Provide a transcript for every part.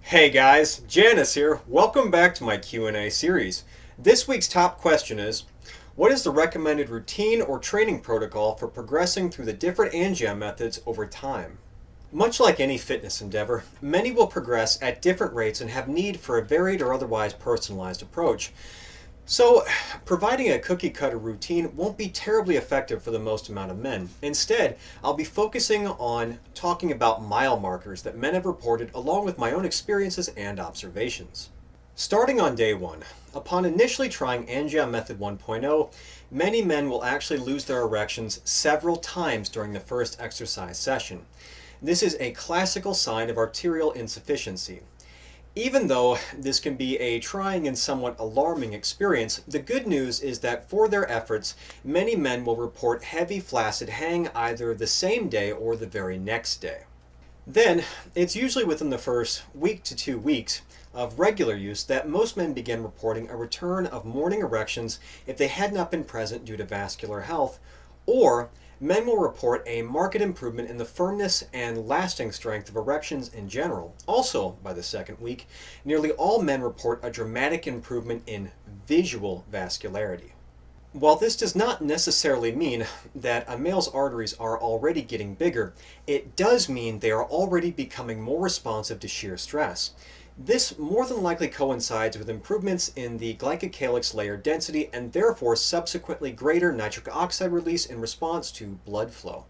Hey guys, Janus here. Welcome back to my Q&A series. This week's top question is, what is the recommended routine or training protocol for progressing through the different Angion methods over time? Much like any fitness endeavor, many will progress at different rates and have need for a varied or otherwise personalized approach. So, providing a cookie cutter routine won't be terribly effective for the most amount of men. Instead, I'll be focusing on talking about mile markers that men have reported along with my own experiences and observations. Starting on day one, upon initially trying Angion Method 1.0, many men will actually lose their erections several times during the first exercise session. This is a classical sign of arterial insufficiency. Even though this can be a trying and somewhat alarming experience, the good news is that for their efforts, many men will report heavy flaccid hang either the same day or the very next day. Then, it's usually within the first week to 2 weeks of regular use that most men begin reporting a return of morning erections if they had not been present due to vascular health, or men will report a marked improvement in the firmness and lasting strength of erections in general. Also, by the second week, nearly all men report a dramatic improvement in visual vascularity. While this does not necessarily mean that a male's arteries are already getting bigger, it does mean they are already becoming more responsive to shear stress. This more than likely coincides with improvements in the glycocalyx layer density and therefore subsequently greater nitric oxide release in response to blood flow.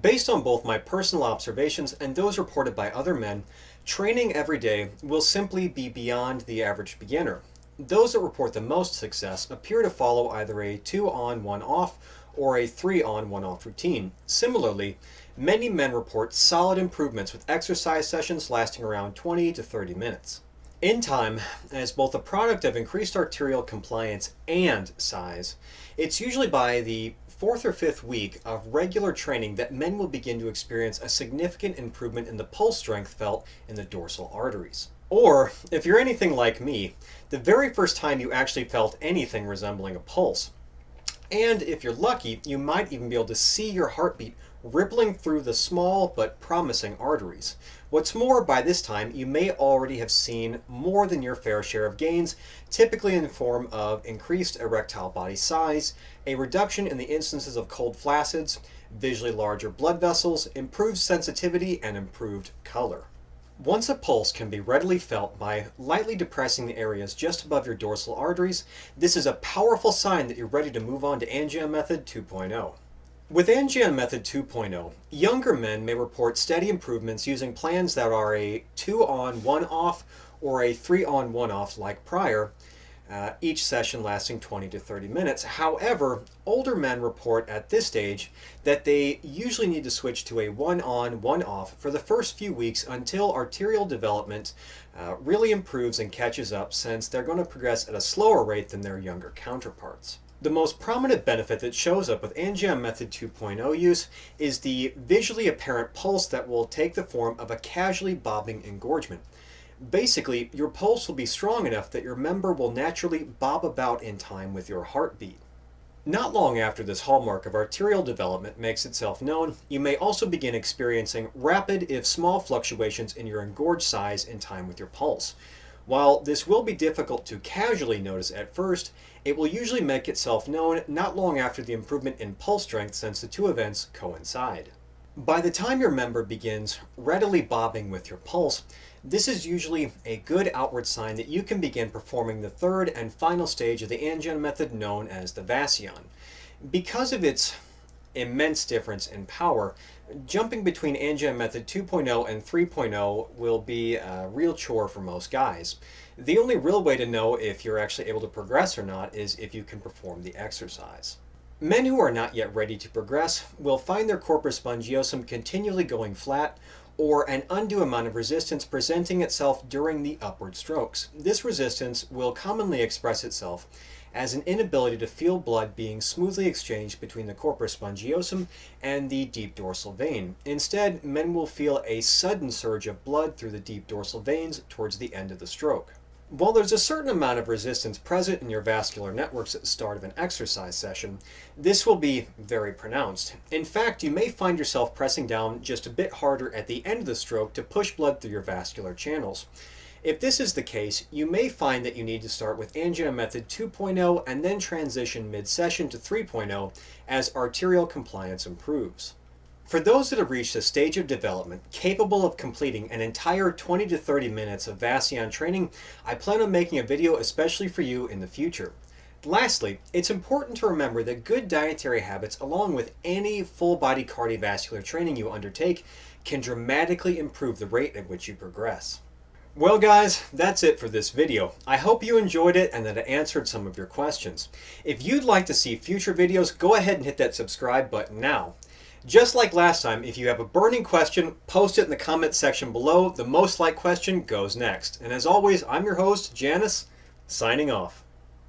Based on both my personal observations and those reported by other men, training every day will simply be beyond the average beginner. Those that report the most success appear to follow either a 2 on 1 off or a 3 on 1 off routine. Similarly, many men report solid improvements with exercise sessions lasting around 20 to 30 minutes. In time, as both a product of increased arterial compliance and size, it's usually by the 4th or 5th week of regular training that men will begin to experience a significant improvement in the pulse strength felt in the dorsal arteries. Or, if you're anything like me, the very first time you actually felt anything resembling a pulse. And if you're lucky, you might even be able to see your heartbeat rippling through the small but promising arteries. What's more, by this time, you may already have seen more than your fair share of gains, typically in the form of increased erectile body size, a reduction in the instances of cold flaccids, visually larger blood vessels, improved sensitivity, and improved color. Once a pulse can be readily felt by lightly depressing the areas just above your dorsal arteries, this is a powerful sign that you're ready to move on to Angion Method 2.0. With Angion Method 2.0, younger men may report steady improvements using plans that are a 2 on 1 off or a 3 on 1 off like prior, each session lasting 20 to 30 minutes. However, older men report at this stage that they usually need to switch to a 1 on 1 off for the first few weeks until arterial development really improves and catches up, since they're going to progress at a slower rate than their younger counterparts. The most prominent benefit that shows up with Angion Method 2.0 use is the visually apparent pulse that will take the form of a casually bobbing engorgement. Basically, your pulse will be strong enough that your member will naturally bob about in time with your heartbeat. Not long after this hallmark of arterial development makes itself known, you may also begin experiencing rapid, if small, fluctuations in your engorged size in time with your pulse. While this will be difficult to casually notice at first, it will usually make itself known not long after the improvement in pulse strength, since the two events coincide. By the time your member begins readily bobbing with your pulse, this is usually a good outward sign that you can begin performing the third and final stage of the Angion method, known as the Vassion. Because of its immense difference in power, jumping between Angion Method 2.0 and 3.0 will be a real chore for most guys. The only real way to know if you're actually able to progress or not is if you can perform the exercise. Men who are not yet ready to progress will find their corpus spongiosum continually going flat, or an undue amount of resistance presenting itself during the upward strokes. This resistance will commonly express itself as an inability to feel blood being smoothly exchanged between the corpus spongiosum and the deep dorsal vein. Instead, men will feel a sudden surge of blood through the deep dorsal veins towards the end of the stroke. While there's a certain amount of resistance present in your vascular networks at the start of an exercise session, this will be very pronounced. In fact, you may find yourself pressing down just a bit harder at the end of the stroke to push blood through your vascular channels. If this is the case, you may find that you need to start with Angion Method 2.0 and then transition mid-session to 3.0 as arterial compliance improves. For those that have reached a stage of development capable of completing an entire 20 to 30 minutes of Vassion training, I plan on making a video especially for you in the future. Lastly, it's important to remember that good dietary habits, along with any full-body cardiovascular training you undertake, can dramatically improve the rate at which you progress. Well guys, that's it for this video. I hope you enjoyed it and that it answered some of your questions. If you'd like to see future videos, go ahead and hit that subscribe button now. Just like last time, if you have a burning question, post it in the comments section below. The most liked question goes next. And as always, I'm your host, Janus, signing off.